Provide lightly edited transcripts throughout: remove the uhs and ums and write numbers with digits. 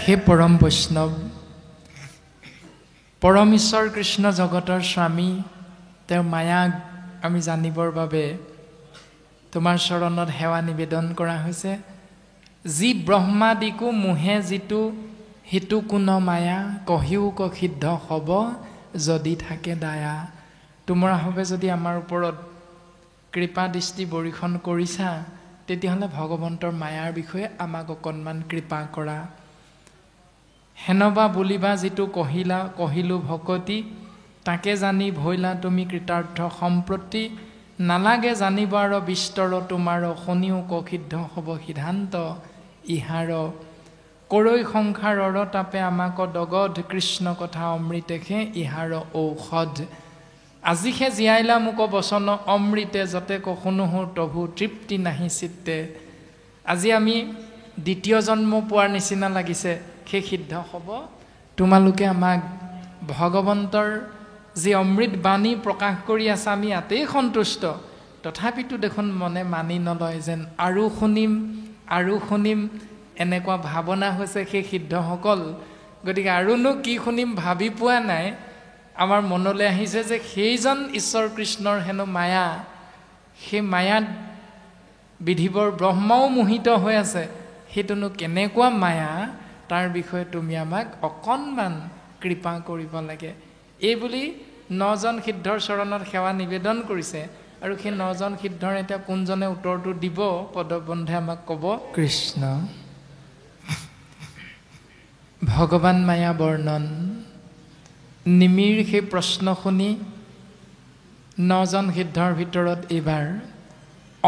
হে পৰম বৈষ্ণৱ, পৰম ঈশ্বৰ কৃষ্ণ জগতৰ স্বামী, তেওঁৰ মায়াক আমি জানিবৰ বাবে তোমাৰ চৰণত সেৱা নিবেদন কৰা হৈছে। যি ব্ৰহ্মাদিকো মোহে যিটো সিটো কোন মায়া, কহিও সিদ্ধ হ'ব যদি থাকে দায়া। তোমাৰ হবে যদি আমাৰ ওপৰত কৃপা দৃষ্টি বৰ্ষণ কৰিছা, তেতিয়াহ'লে ভগৱন্তৰ মায়াৰ বিষয়ে আমাক অকণমান কৃপা কৰা। হেনবা বুলিবা যিটো কহিলো ভকতি, তাকে জানি ভৈলা তুমি কৃতাৰ্থ সম্প্ৰতি। নালাগে জানিব আৰু বিস্তৰ তোমাৰ, শুনিও সিদ্ধ হ'ব সিদ্ধান্ত ইহাৰ। কৰৈ সংসাৰৰ তাপে আমাক দগধ, কৃষ্ণ কথা অমৃতেহে ইহাৰ ঔষধ। আজিহে জীয়াইলা মোক বচন অমৃতে, যতে শুনোহো তভু তৃপ্তি নাহি চিত্তে। আজি আমি দ্বিতীয় জন্ম পোৱাৰ নিচিনা লাগিছে, সেই সিদ্ধ হ'ব। তোমালোকে আমাক ভগৱন্তৰ যি অমৃত বাণী প্ৰকাশ কৰি আছা, আমি ইয়াতেই সন্তুষ্ট। তথাপিতো দেখোন মনে মানি নলয়, যেন আৰু শুনিম এনেকুৱা ভাৱনা হৈছে সেই সিদ্ধসকল। গতিকে আৰুনো কি শুনিম ভাবি পোৱা নাই। আমাৰ মনলৈ আহিছে যে সেইজন ঈশ্বৰ কৃষ্ণৰ হেনো মায়া, সেই মায়াত বিধিবৰ ব্ৰহ্মাও মোহিত হৈ আছে। সেইটোনো কেনেকুৱা মায়া, তাৰ বিষয়ে তুমি আমাক অকণমান কৃপা কৰিব লাগে। এই বুলি 9জন সিদ্ধৰ চৰণত সেৱা নিবেদন কৰিছে। আৰু সেই 9জন সিদ্ধৰ এতিয়া কোনজনে উত্তৰটো দিব, পদবন্ধে আমাক ক'ব। কৃষ্ণ ভগৱান মায়া বৰ্ণন নিমিৰ সেই প্ৰশ্ন শুনি 9জন সিদ্ধৰ ভিতৰত এইবাৰ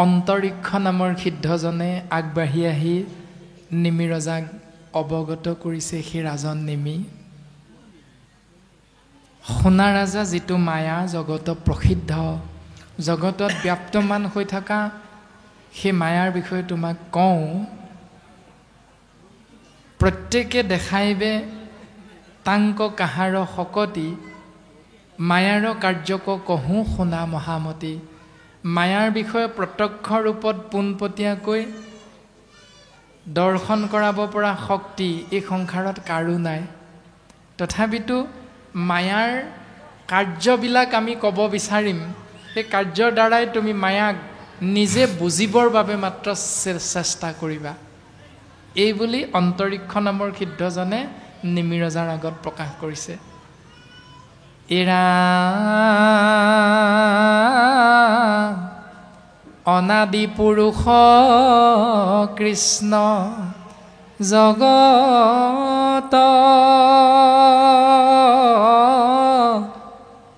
অন্তৰীক্ষ নামৰ সিদ্ধজনে আগবাঢ়ি আহি নিমি ৰজাক অৱগত কৰিছে। সেই ৰাজন নিমি, সোণা ৰাজা যিটো মায়া জগত প্ৰসিদ্ধ, জগতত ব্যাপ্তমান হৈ থকা সেই মায়াৰ বিষয়ে তোমাক কওঁ। প্ৰত্যেকে দেখাইবে তাংক কাহাৰ শকতি, মায়াৰ কাৰ্যক কহোঁ শুনা মহামতি। মায়াৰ বিষয়ে প্ৰত্যক্ষ ৰূপত পোনপটীয়াকৈ দৰ্শন কৰাব পৰা শক্তি এই সংসাৰত কাৰো নাই। তথাপিতো মায়াৰ কাৰ্যবিলাক আমি ক'ব বিচাৰিম। সেই কাৰ্যৰ দ্বাৰাই তুমি মায়াক নিজে বুজিবৰ বাবে মাত্ৰ চেষ্টা কৰিবা। এই বুলি অন্তৰীক্ষ নামৰ সিদ্ধজনে নিমি ৰজাৰ আগত প্ৰকাশ কৰিছে। এৰা অনাদি পুৰুষ কৃষ্ণ জগত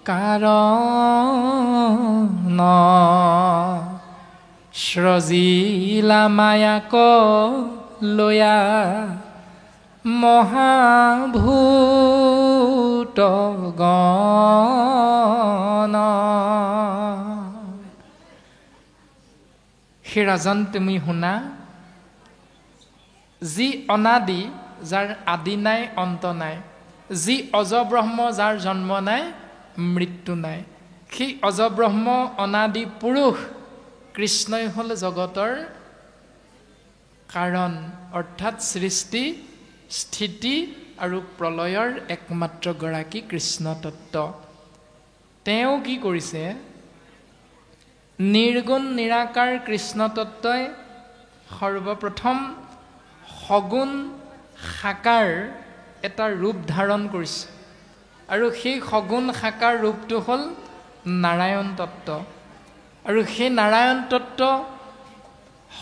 কাৰণ, সৃজিলা মায়াক লয়া মহাভূত গণ। সেই ৰাজন তুমি শুনা, যি অনাদি, যাৰ আদি নাই অন্ত নাই, যি অজব্ৰহ্ম, যাৰ জন্ম নাই মৃত্যু নাই, সেই অজব্ৰহ্ম অনাদি পুৰুষ কৃষ্ণই হ'ল জগতৰ কাৰণ, অৰ্থাৎ সৃষ্টি স্থিতি আৰু প্ৰলয়ৰ একমাত্ৰ গৰাকী কৃষ্ণ তত্ত্ব। তেওঁ কি কৰিছে, নিৰ্গুণ নিৰাকাৰ কৃষ্ণ তত্ত্বই সৰ্বপ্ৰথম সগুণ সাকাৰ এটা ৰূপ ধাৰণ কৰিছে। আৰু সেই সগুণ সাকাৰ ৰূপটো হ'ল নাৰায়ণ তত্ত্ব। আৰু সেই নাৰায়ণ তত্ত্ব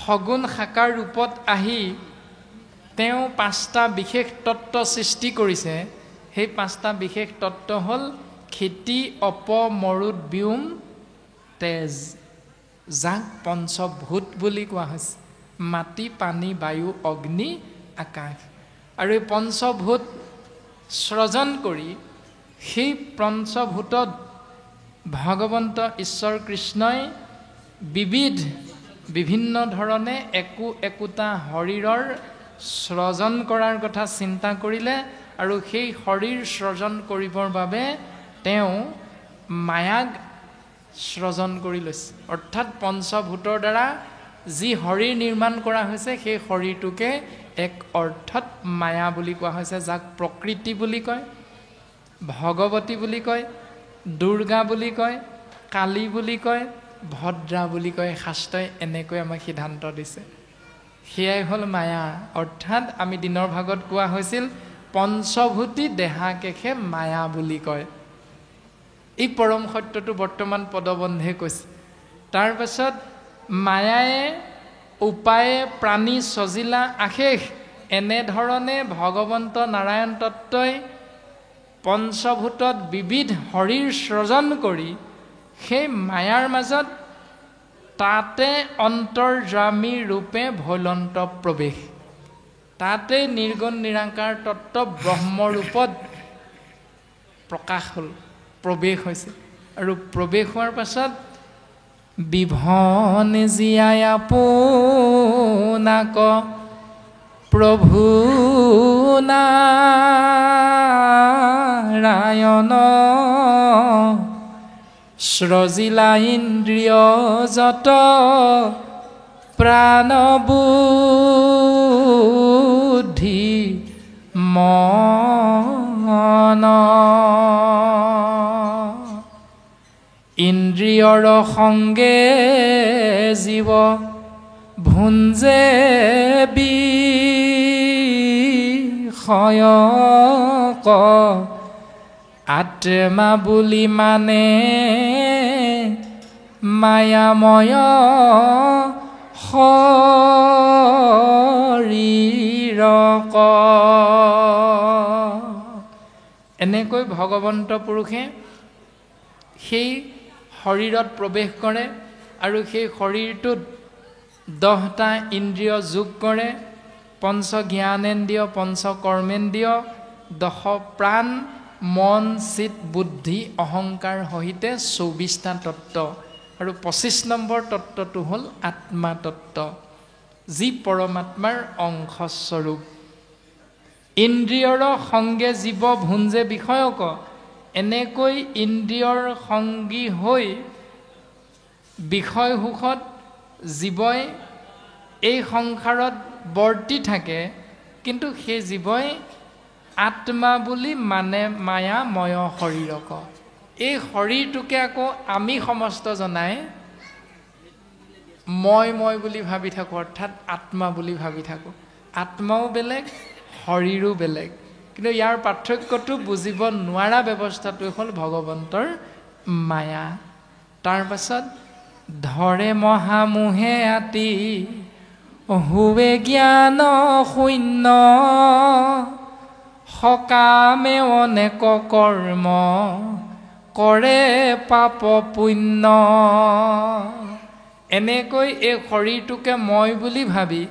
সগুণ সাকাৰ ৰূপত আহি তেওঁ 5টা বিশেষ তত্ত্ব সৃষ্টি কৰিছে। সেই 5টা বিশেষ তত্ত্ব হ'ল ক্ষিতি, অপ, মৰুত, ব্যোম, তেজ, যাক পঞ্চভূত বুলি কোৱা হৈছে। মাটি, পানী, বায়ু, অগ্নি, আকাশ। আৰু এই পঞ্চভূত সৃজন কৰি সেই পঞ্চভূতত ভগৱন্ত ঈশ্বৰ কৃষ্ণই বিভিন্ন ধৰণে একোটা শৰীৰৰ সৃজন কৰাৰ কথা চিন্তা কৰিলে। আৰু সেই শৰীৰ সৃজন কৰিবৰ বাবে তেওঁ মায়াক সৃজন কৰি লৈছে। অৰ্থাৎ পঞ্চভূতৰ দ্বাৰা যি শৰীৰ নিৰ্মাণ কৰা হৈছে সেই শৰীৰটোকে এক অৰ্থত মায়া বুলি কোৱা হৈছে, যাক প্ৰকৃতি বুলি কয়, ভগৱতী বুলি কয়, দুৰ্গা বুলি কয়, কালী বুলি কয়, ভদ্ৰা বুলি কয়। শাস্ত্ৰই এনেকৈ আমাক সিদ্ধান্ত দিছে। সেয়াই হ'ল মায়া। অৰ্থাৎ আমি দিনৰ ভাগত কোৱা হৈছিল পঞ্চভূতি দেহাকেশে মায়া বুলি কয়। এই পৰম সত্যটো বৰ্তমান পদবন্ধে কৈছে। তাৰ পাছত মায়ায়ে উপায়ে প্ৰাণী সজিলা আশেষ, এনেধৰণে ভগৱন্ত নাৰায়ণ তত্ত্বই পঞ্চভূতত বিবিধ শৰীৰ সৃজন কৰি সেই মায়াৰ মাজত তাতে অন্তৰ্যামী ৰূপে ভৈলন্ত প্ৰৱেশ, তাতে নিৰ্গুণ নিৰাকাৰ তত্ত্ব ব্ৰহ্মৰূপত প্ৰকাশ হ'ল, প্ৰৱেশ হৈছে। আৰু প্ৰৱেশ হোৱাৰ পাছত বিভন জীয়াই আপোনাক প্ৰভু নাৰায়ণ সৃজিলা ইন্দ্ৰিয় যত প্ৰাণ বুদ্ধি মন, ইন্দ্ৰিয়ৰ সংগে জীৱ ভুঞ্জে বিষয়ক, আত্মা বুলি মানে মায়াময় শৰীৰক। এনেকৈ ভগৱন্ত পুৰুষে সেই শৰীৰত প্ৰৱেশ কৰে আৰু সেই শৰীৰটোত 10টা ইন্দ্ৰিয় যোগ কৰে, পঞ্চ জ্ঞানেন্দ্ৰিয়, পঞ্চ কৰ্মেন্দ্ৰিয়, 10 প্ৰাণ, মন, চিত, বুদ্ধি, অহংকাৰ সহিতে 24টা তত্ত্ব। আৰু 25 নম্বৰ তত্ত্বটো হ'ল আত্মা তত্ত্ব, যি পৰমাত্মাৰ অংশস্বৰূপ। ইন্দ্ৰিয়ৰ সংগে জীৱ ভুঞ্জে বিষয়ক, এনেকৈ ইন্দ্ৰিয়ৰ সংগী হৈ বিষয় সুখত জীৱই এই সংসাৰত বৰ্তি থাকে, কিন্তু সেই জীৱই আত্মা বুলি মানে মায়াময় শৰীৰক। এই শৰীৰটোকে আকৌ আমি সমস্ত জনাই মই বুলি ভাবি থাকোঁ, অৰ্থাৎ আত্মা বুলি ভাবি থাকোঁ। আত্মাও বেলেগ, শৰীৰো বেলেগ, কিন্তু ইয়াৰ পাৰ্থক্যটো বুজিব নোৱাৰা ব্যৱস্থাটোৱে হ'ল ভগৱন্তৰ মায়া। তাৰ পাছত ধৰে মহামোহে আতি হুৱে জ্ঞান শূন্য, সকামে অনেক কৰ্ম কৰে পাপ পুণ্য। এনেকৈ এই শৰীৰটোকে মই বুলি ভাবি,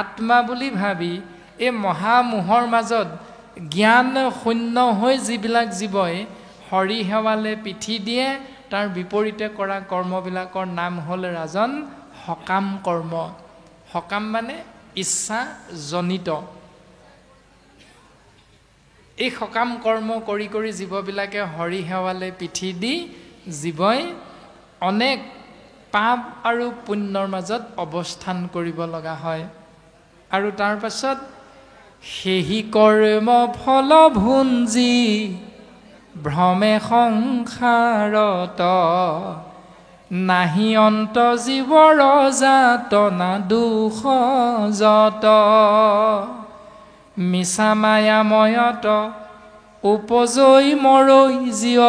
আত্মা বুলি ভাবি এই মহামোহৰ মাজত জ্ঞান শূন্য হৈ যিবিলাক জীৱই হৰি সেৱালে পিঠি দিয়ে, তাৰ বিপৰীতে কৰা কৰ্মবিলাকৰ নাম হ'ল ৰাজন সকাম কৰ্ম। সকাম মানে ইচ্ছাজনিত। এই সকাম কৰ্ম কৰি কৰি জীৱবিলাকে হৰি সেৱালে পিঠি দি জীৱই অনেক পাপ আৰু পুণ্যৰ মাজত অৱস্থান কৰিব লগা হয়। আৰু তাৰ পাছত সেহি কৰ্ম ফল ভুঞ্জি ভ্ৰমে সংসাৰত, নাহি অন্ত জীৱৰ যাতনা দুখ যত। মিছা মায়াময়ত উপজৈ মৰৈ জীৱ,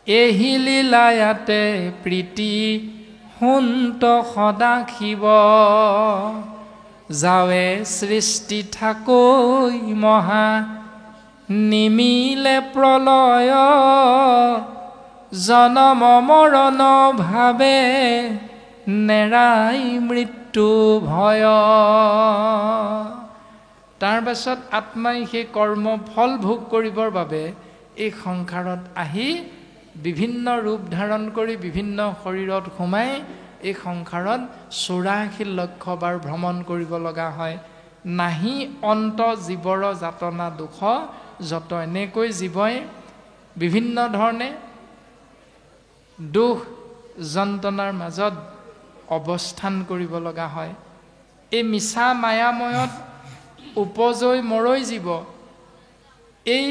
এহি লীলায়াতে প্ৰীতি সুন্ত সদা শিৱ। যাৱে সৃষ্টি থাকৈ মহা নিমিলে প্ৰলয়, জনম মৰণ ভাৱে নেৰাই মৃত্যু ভয়। তাৰ পাছত আত্মাই সেই কৰ্ম ফল ভোগ কৰিবৰ বাবে এই সংসাৰত আহি বিভিন্ন ৰূপ ধাৰণ কৰি বিভিন্ন শৰীৰত সোমাই এই সংসাৰত 84 লক্ষ বাৰ ভ্ৰমণ কৰিব লগা হয়। নাহি অন্ত জীৱৰ যাতনা দুখ যত। এনেকৈ জীৱই বিভিন্ন ধৰণে দুখ যন্ত্ৰণাৰ মাজত অৱস্থান কৰিব লগা হয়। এই মিছা মায়াময়ত উপজৈ মৰৈ জীৱ, এই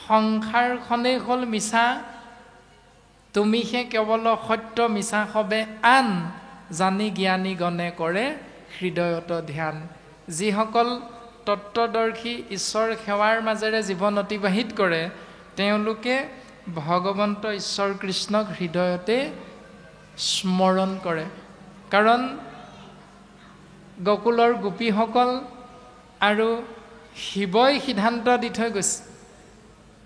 সংসাৰখনেই হ'ল মিছা, তুমিহে কেৱল সত্য, মিছা সবে আন, জানি জ্ঞানী গণে কৰে হৃদয়ত ধ্যান। যিসকল তত্ত্বদৰ্শী ঈশ্বৰ সেৱাৰ মাজেৰে জীৱন অতিবাহিত কৰে, তেওঁলোকে ভগৱন্ত ঈশ্বৰ কৃষ্ণক হৃদয়তে স্মৰণ কৰে। কাৰণ গকুলৰ গোপীসকল আৰু শিৱই সিদ্ধান্ত দি থৈ গৈছে,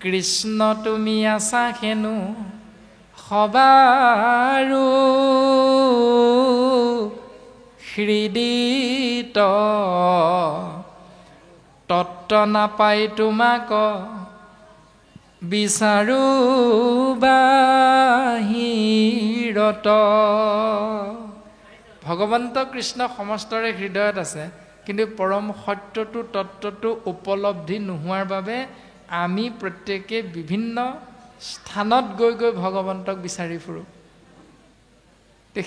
কৃষ্ণ তুমি আছা হেনো সবাৰো হৃদিত, তত্ত্ব নাপাই তোমাক বিচাৰো বাহিৰত। ভগৱন্ত কৃষ্ণ সমস্তৰে হৃদয়ত আছে, কিন্তু পৰম সত্যটো তত্ত্বটো উপলব্ধি নোহোৱাৰ বাবে আমি প্ৰত্যেকে বিভিন্ন স্থানত গৈ গৈ ভগৱন্তক বিচাৰি ফুৰোঁ।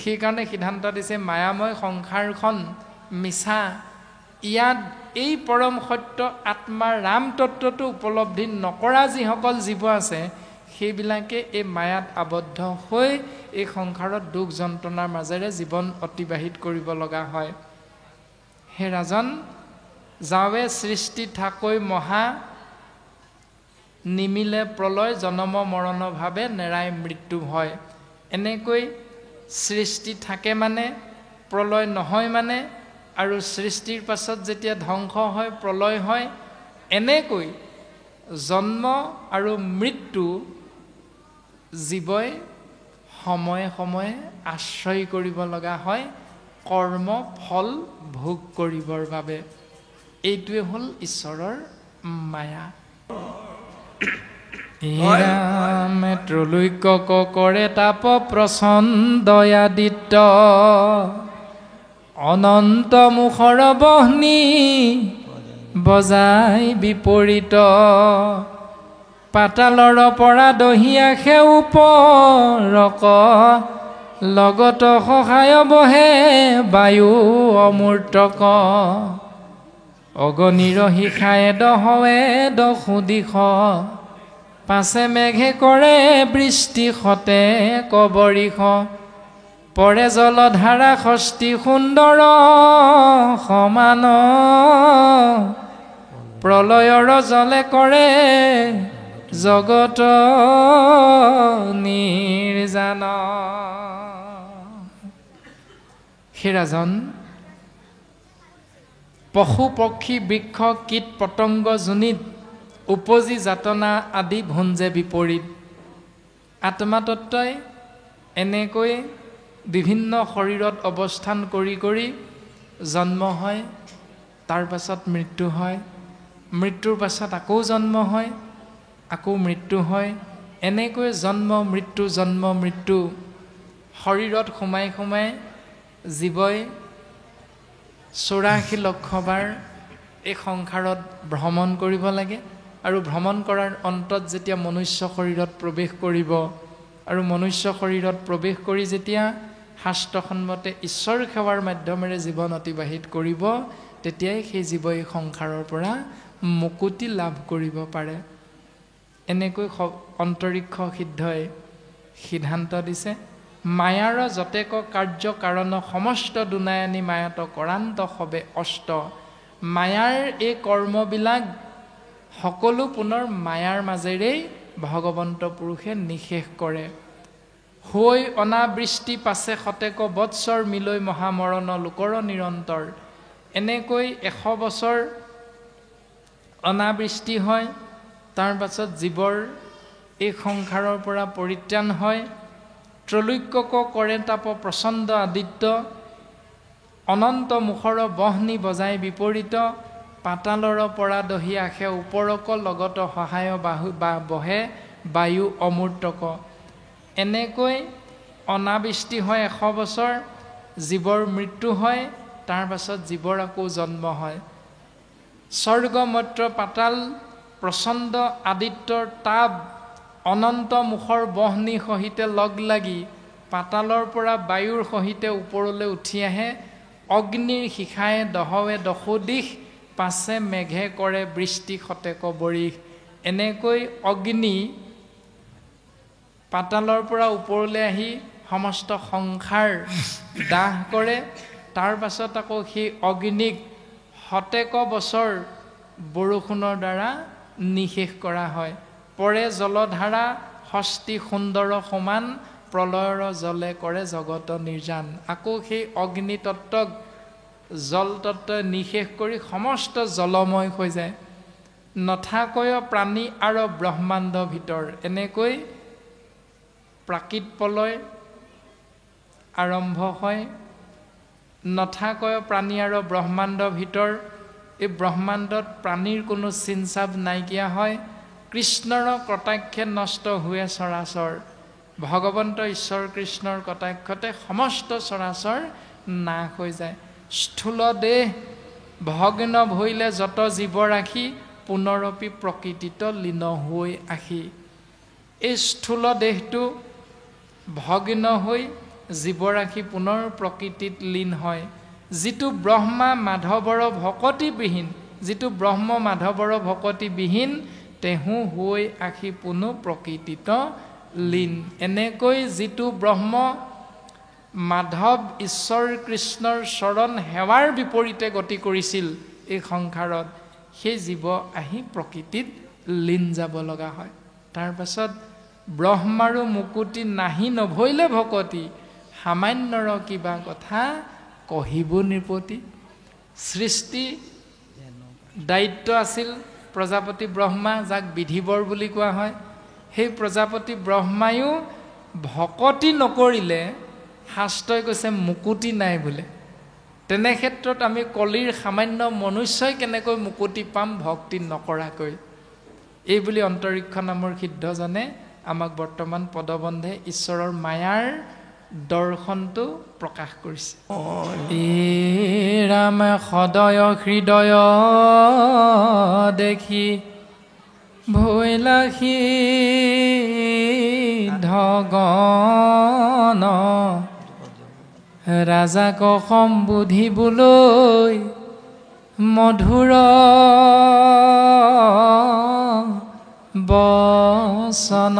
সেইকাৰণে সিদ্ধান্ত দিছে মায়াময় সংসাৰখন মিছা, ইয়াত এই পৰম সত্য আত্মাৰ ৰাম তত্ত্বটো উপলব্ধি নকৰা যিসকল জীৱ আছে, সেইবিলাকে এই মায়াত আবদ্ধ হৈ এই সংসাৰত দুখ যন্ত্ৰণাৰ মাজেৰে জীৱন অতিবাহিত কৰিব লগা হয়। হে ৰাজন, যাৱে সৃষ্টি থাকৈ মহা, নিমিলে প্ৰলয় জনম মৰণভাৱে নেৰাই মৃত্যু হয়। এনেকৈ সৃষ্টি থাকে মানে প্ৰলয় নহয় মানে, আৰু সৃষ্টিৰ পাছত যেতিয়া ধ্বংস হয় প্ৰলয় হয়, এনেকৈ জন্ম আৰু মৃত্যু জীৱই সময়ে সময়ে আশ্ৰয় কৰিব লগা হয় কৰ্ম ফল ভোগ কৰিবৰ বাবে। এইটোৱে হ'ল ঈশ্বৰৰ মায়া। ৰামে ত্ৰৈলোক্যক কৰে তাপ প্ৰচণ্ডয়াদিত্য, অনন্ত মুখৰ বহ্নি বজাই বিপৰীত, পাতালৰ পৰা দহি আহে ওপৰক, লগত সহায় বহে বায়ু অমূৰ্তক, অগণিৰ শিখায়ে দহৱে দহো দিশ, পাছে মেঘে কৰে বৃষ্টি সতে কবৰিষ, পৰে জলধাৰা ষষ্ঠি সুন্দৰ সমান, প্ৰলয়ৰ জলে কৰে জগত নিৰ্জান। হে ৰাজন, পশু পক্ষী বৃক্ষ কীট পতংগ যোনিত উপজি যাতনা আদি ভুঞ্জে বিপৰীত। আত্মাতত্বই এনেকৈ বিভিন্ন শৰীৰত অৱস্থান কৰি কৰি জন্ম হয়, তাৰ পাছত মৃত্যু হয়, মৃত্যুৰ পাছত আকৌ জন্ম হয়, আকৌ মৃত্যু হয়। এনেকৈ জন্ম মৃত্যু শৰীৰত সোমাই সোমাই জীৱই 84 লক্ষ বাৰ এই সংসাৰত ভ্ৰমণ কৰিব লাগে। আৰু ভ্ৰমণ কৰাৰ অন্তত যেতিয়া মনুষ্য শৰীৰত প্ৰৱেশ কৰিব, আৰু মনুষ্য শৰীৰত প্ৰৱেশ কৰি যেতিয়া শাস্ত্ৰসন্মতে ঈশ্বৰ সেৱাৰ মাধ্যমেৰে জীৱন অতিবাহিত কৰিব, তেতিয়াই সেই জীৱই সংসাৰৰ পৰা মুকুতি লাভ কৰিব পাৰে। এনেকৈ অন্তৰীক্ষ সিদ্ধই সিদ্ধান্ত দিছে, মায়াৰ যতেক কাৰ্য কাৰণ সমস্ত দুনায়নী মায়াত কৰান্ত সবে অষ্ট। মায়াৰ এই কৰ্মবিলাক সকলো পুনৰ মায়াৰ মাজেৰেই ভগৱন্ত পুৰুষে নিশেষ কৰে। হৈ অনাবৃষ্টি পাছে শতেক বৎসৰ মিলৈ মহামৰণ লোকৰ নিৰন্তৰ। এনেকৈ 100 বছৰ অনাবৃষ্টি হয়, তাৰ পাছত জীৱৰ এই সংসাৰৰ পৰা পৰিত্ৰাণ হয়। ত্ৰৈলোক্যক কৰে তাপ প্ৰচণ্ড আদিত্য, অনন্ত মুখৰ বহ্নি বজাই বিপৰীত, পাতালৰ পৰা দহি আহে ওপৰক, লগত সহায় বহে বায়ু অমূৰ্তক। এনেকৈ অনাবৃষ্টি হয় 100 বছৰ, জীৱৰ মৃত্যু হয়, তাৰ পাছত জীৱৰ আকৌ জন্ম হয়। স্বৰ্গ মত্ৰ পাতাল প্ৰচণ্ড আদিত্যৰ তাপ অনন্ত মুখৰ বহ্নি সহিতে লগ লাগি পাতালৰ পৰা বায়ুৰ সহিতে ওপৰলৈ উঠি আহে অগ্নিৰ শিখায়ে দহৱে দশোদিশ পাছে মেঘে কৰে বৃষ্টি শতেক বৰিশ এনেকৈ অগ্নি পাতালৰ পৰা ওপৰলৈ আহি সমস্ত সংসাৰ দাহ কৰে তাৰ পাছত আকৌ সেই অগ্নিক শতেক বছৰ বৰষুণৰ দ্বাৰা নিশেষ কৰা হয় পৰে জলধাৰা হস্তি সুন্দৰ সমান প্ৰলয়ৰ জলে কৰে জগত নিৰ্জান আকৌ সেই অগ্নি তত্ত্বক জল তত্ত্বই নিশেষ কৰি সমস্ত জলময় হৈ যায় নথাকয় প্ৰাণী আৰু ব্ৰহ্মাণ্ড ভিতৰ এনেকৈ প্ৰাকৃত প্ৰলয় আৰম্ভ হয় নথাকয় প্ৰাণী আৰু ব্ৰহ্মাণ্ডৰ ভিতৰ এই ব্ৰহ্মাণ্ডত প্ৰাণীৰ কোনো চিনচাব নাইকিয়া হয় কৃষ্ণৰ কটাক্ষে নষ্ট হোৱে চৰাচৰ ভগৱন্ত ঈশ্বৰ কৃষ্ণৰ কটাক্ষতে সমস্ত চৰাচৰ নাশ হৈ যায় স্থূল দেহ ভগ্ন ভৈলে যত জীৱ ৰাখি পুনৰপি প্ৰকৃতিত লীন হৈ আহি এই স্থূল দেহটো ভগ্ন হৈ জীৱ ৰাখি পুনৰ প্ৰকৃতিত লীন হয় যিটো ব্ৰহ্মা মাধৱৰ ভকতিবিহীন যিটো ব্ৰহ্ম মাধৱৰ ভকতিবিহীন তেহু হৈ আহি পুনঃ প্ৰকৃতিত লীন এনেকৈ যিটো ব্ৰহ্ম মাধৱ ঈশ্বৰ কৃষ্ণৰ চৰণ সেৱাৰ বিপৰীতে গতি কৰিছিল এই সংসাৰত সেই জীৱ আহি প্ৰকৃতিত লীন যাব লগা হয় তাৰ পাছত ব্ৰহ্মাৰো মুকুতি নাহি নভৈলে ভকতি সামান্যৰ কিবা কথা কহিব নিপতি সৃষ্টি দায়িত্ব আছিল প্ৰজাপতি ব্ৰহ্মা যাক বিধিবৰ বুলি কোৱা হয় সেই প্ৰজাপতি ব্ৰহ্মায়ো ভকতি নকৰিলে শাস্ত্ৰই কৈছে মুকুতি নাই বোলে তেনে ক্ষেত্ৰত আমি কলিৰ সামান্য মনুষ্যই কেনেকৈ মুকুতি পাম ভক্তি নকৰাকৈ এই বুলি অন্তৰীক্ষ নামৰ সিদ্ধজনে আমাক বৰ্তমান পদবন্ধে ঈশ্বৰৰ মায়াৰ দৰ্শনটো প্ৰকাশ কৰিছে এই ৰাম সদয় হৃদয় দেখি ভৈলাসী ধগন ৰাজাক সম্বোধিবলৈ মধুৰ বচন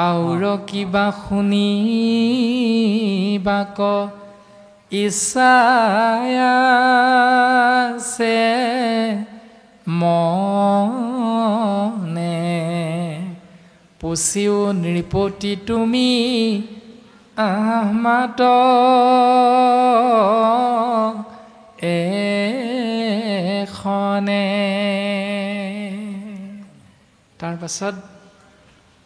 আউৰ কিবা শুনিবাক ইচ্ছাছে মনে পুচিও নৃপতি তুমি আহমাত এখনে তাৰ পাছত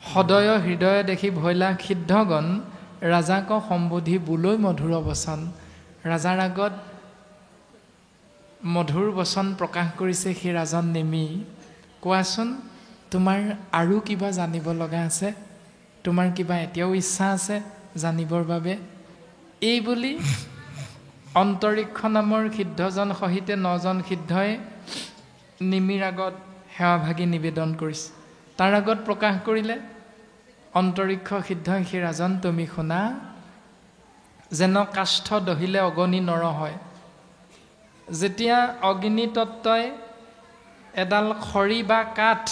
সদয় হৃদয় দেখি ভৈলা সিদ্ধগণ ৰাজাক সম্বোধি বুলৈ মধুৰ বচন ৰাজাৰ আগত মধুৰ বচন প্ৰকাশ কৰিছে সেই ৰাজন নেমি কোৱাচোন তোমাৰ আৰু কিবা জানিব লগা আছে তোমাৰ কিবা এতিয়াও ইচ্ছা আছে জানিবৰ বাবে এই বুলি অন্তৰীক্ষ নামৰ সিদ্ধজন সহিতে 9জন সিদ্ধই নিমিৰ আগত সেৱাভাগী নিবেদন কৰিছে তাৰ আগত প্ৰকাশ কৰিলে অন্তৰীক্ষ সিদ্ধই সেই ৰাজন তুমি শুনা যেন কাষ্ঠ দহিলে অগণি নৰ হয় যেতিয়া অগ্নি তত্ত্বই এডাল খৰি বা কাঠ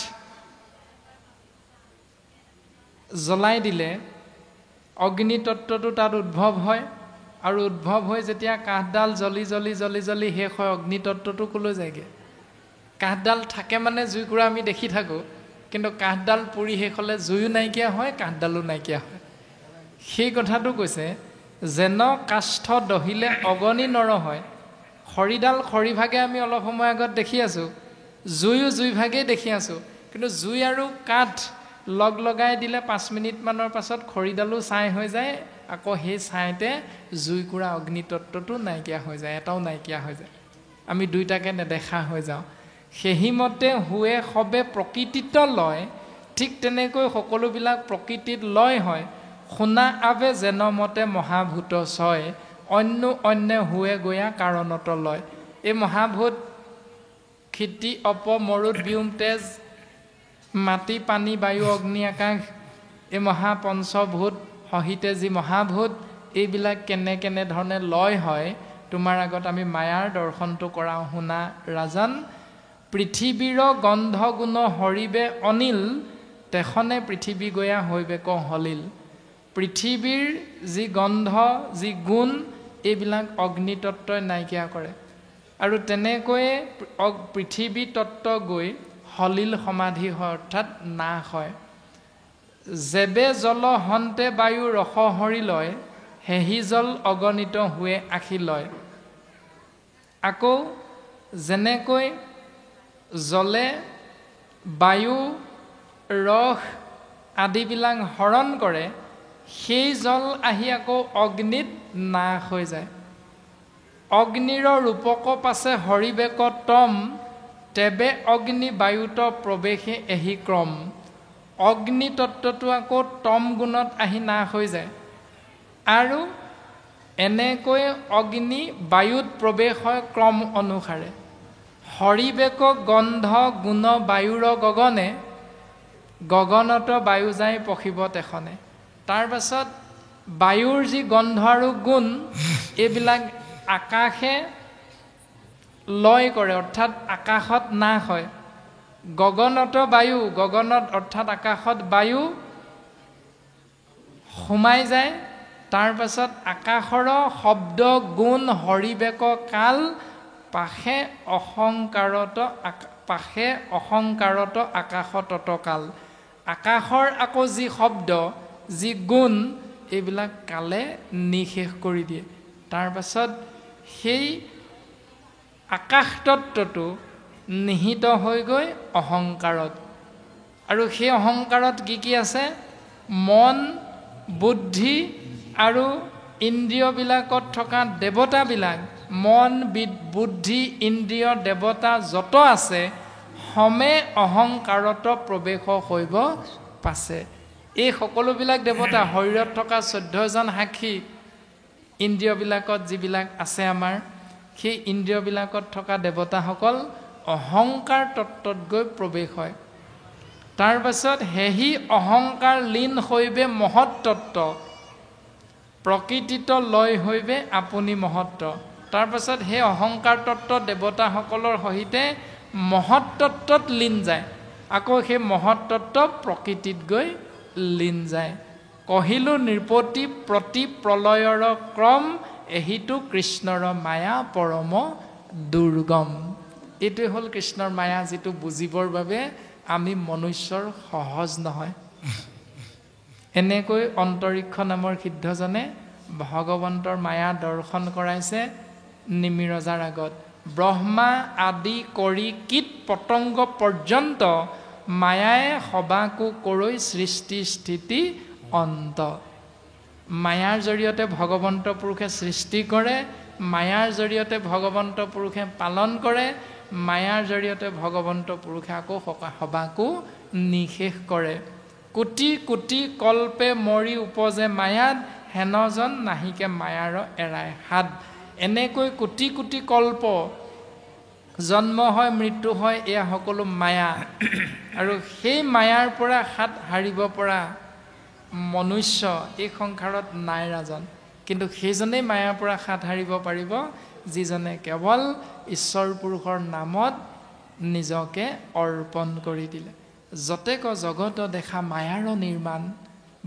জ্বলাই দিলে অগ্নি তত্ত্বটো তাত উদ্ভৱ হয় আৰু উদ্ভৱ হৈ যেতিয়া কাঠডাল জ্বলি জ্বলি জ্বলি জ্বলি শেষ হয় অগ্নি তত্ত্বটো কলৈ যায়গৈ কাঠডাল থাকে মানে জুইকুৰা আমি দেখি থাকোঁ কিন্তু কাঠডাল পুৰি শেষ হ'লে জুইও নাইকিয়া হয় কাঠডালো নাইকিয়া হয় সেই কথাটো কৈছে যেন কাষ্ঠ দহিলে অগণি নৰ হয় খৰিডাল খৰিভাগে আমি অলপ সময় আগত দেখি আছোঁ জুইও জুইভাগেই দেখি আছোঁ কিন্তু জুই আৰু কাঠ লগ লগাই দিলে 5 মিনিটমানৰ পাছত খৰিডালো ছাই হৈ যায় আকৌ সেই ছাইতে জুইকুৰা অগ্নি তত্ত্বটো নাইকিয়া হৈ যায় এটাও নাইকিয়া হৈ যায় আমি দুইটাকে নেদেখা হৈ যাওঁ সেইমতে হুৱে সবে প্ৰকৃতিত লয় ঠিক তেনেকৈ সকলোবিলাক প্ৰকৃতিত লয় হয় শুনা আবে যেন মতে মহাভূত ছয় অন্য অন্য হুৱে গয়া কাৰণত লয় এই মহাভূত ক্ষিতি অপ মৰুত বিয়ুম তেজ মাটি পানী বায়ু অগ্নি আকাশ এই মহাপঞ্চভূত সহিতে যি মহাভূত এইবিলাক কেনে ধৰণে লয় হয় তোমাৰ আগত আমি মায়াৰ দৰ্শনটো কৰাওঁ শুনা ৰাজন। পৃথিৱীৰ গন্ধ গুণ হৰিবে অনিল, তেখনে পৃথিৱী গয়া হৈবে ক হলিল। পৃথিৱীৰ যি গন্ধ যি গুণ এইবিলাক অগ্নিতত্ত্বই নাইকিয়া কৰে আৰু তেনেকৈয়ে পৃথিৱী তত্ত্ব গৈ হলিল সমাধি হয় অৰ্থাৎ নাশ হয়। যেবে জল হন্তে বায়ু ৰস হৰি লয়, হেহি জল অগণিত হুৱে আশী লয়। আকৌ যেনেকৈ জলে বায়ু ৰস আদিবিলাক হৰণ কৰে, সেই জল আহি আকৌ অগ্নিত নাশ হৈ যায়। অগ্নিৰ ৰূপক পাছে হৰিবেক তম, তেবে অগ্নি বায়ুত প্ৰৱেশে এহি ক্ৰম। অগ্নি তত্ত্বটো আকৌ তম গুণত আহি নাশ হৈ যায় আৰু এনেকৈ অগ্নি বায়ুত প্ৰৱেশ হয় ক্ৰম অনুসাৰে। হৰিবেক গন্ধ গুণ বায়ুৰ গগনে, গগনত বায়ু যায় পখিব তেখনে। তাৰ পাছত বায়ুৰ যি গন্ধ আৰু গুণ এইবিলাক আকাশে লয় কৰে অৰ্থাৎ আকাশত নাশ হয়। গগনত বায়ু, গগনত অৰ্থাৎ আকাশত বায়ু সোমাই যায়। তাৰ পাছত আকাশৰ শব্দ গুণ হৰিবেক কাল, পাশে অহংকাৰত আকাশ ততকাল। আকাশৰ আকৌ যি শব্দ যি গুণ এইবিলাক কালে নিশেষ কৰি দিয়ে। তাৰ পাছত সেই আকাশ তত্ত্বটো নিহিত হৈ গৈ অহংকাৰত, আৰু সেই অহংকাৰত কি আছে? মন বুদ্ধি আৰু ইন্দ্ৰিয়বিলাকত থকা দেৱতাবিলাক, মন বুদ্ধি ইন্দ্ৰিয় দেৱতা যত আছে সমে অহংকাৰত প্ৰৱেশ কৰিব পাছে। এই সকলোবিলাক দেৱতা শৰীৰত থকা 14জন সাক্ষী ইন্দ্ৰিয়বিলাকত যিবিলাক আছে আমাৰ, সেই ইন্দ্ৰিয়বিলাকত থকা দেৱতাসকল অহংকাৰ তত্ত্বত গৈ প্ৰৱেশ হয়। তাৰ পাছত হেহি অহংকাৰ লীন হৈবে মহত্তত্ব, প্ৰকৃতিত লয় হৈবে আপুনি মহত্ব। তাৰ পাছত সেই অহংকাৰ তত্ত্ব দেৱতাসকলৰ সহিতে মহত্তত্বত লীন যায়। আকৌ সেই মহত্তত্ব প্ৰকৃতিত গৈ লীন যায়। কহিলো নৃপতি প্ৰতি প্ৰলয়ৰ ক্ৰম, এহিটো কৃষ্ণৰ মায়া পৰম দুৰ্গম। এইটোৱে হ'ল কৃষ্ণৰ মায়া, যিটো বুজিবৰ বাবে আমি মনুষ্যৰ সহজ নহয়। এনেকৈ অন্তৰীক্ষ নামৰ সিদ্ধজনে ভগৱন্তৰ মায়া দৰ্শন কৰাইছে নিমিৰজাৰ আগত। ব্ৰহ্মা আদি কৰি কীট পতংগ পৰ্যন্ত, মায়াই সবাকো কৰৈ সৃষ্টি স্থিতি অন্ত। মায়াৰ জৰিয়তে ভগৱন্ত পুৰুষে সৃষ্টি কৰে, মায়াৰ জৰিয়তে ভগৱন্ত পুৰুষে পালন কৰে, মায়াৰ জৰিয়তে ভগৱন্ত পুৰুষে আকৌ সবাকো নিশেষ কৰে। কোটি কোটি কল্পে মৰি উপজে মায়াত, হেনজন নাহিকে মায়াৰ এৰাই হাত। এনেকৈ কোটি কোটি কল্প জন্ম হয় মৃত্যু হয়, এয়া সকলো মায়া। আৰু সেই মায়াৰ পৰা হাত সাৰিব পৰা মনুষ্য এই সংসাৰত নাই ৰাজন। কিন্তু সেইজনেই মায়াৰ পৰা হাত সাৰিব পাৰিব যিজনে কেৱল ঈশ্বৰ পুৰুষৰ নামত নিজকে অৰ্পণ কৰি দিলে। যতেক জগত দেখা মায়াৰ নিৰ্মাণ,